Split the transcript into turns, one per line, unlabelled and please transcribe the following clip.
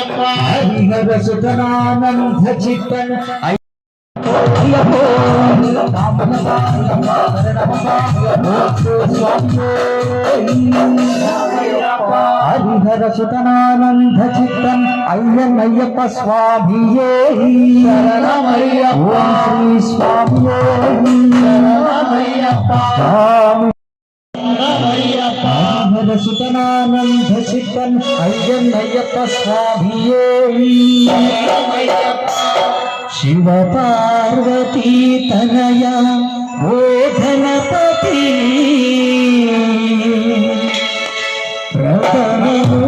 హరిహర సుతనానంద చిత్తన్ హరిహర సుతనానంద చిత్తన్ అయ్యన్నయ్యప్ప స్వామియే శరణమయ్యప్ప శ్రీ స్వామియే శరణమయ్యప్ప హరిహర సుతనానంద చిత్తన్ అయ్యన్నయ్యప్ప స్వామియే శివ పార్వతీ తనయ ఓ గణపతి ప్రథమ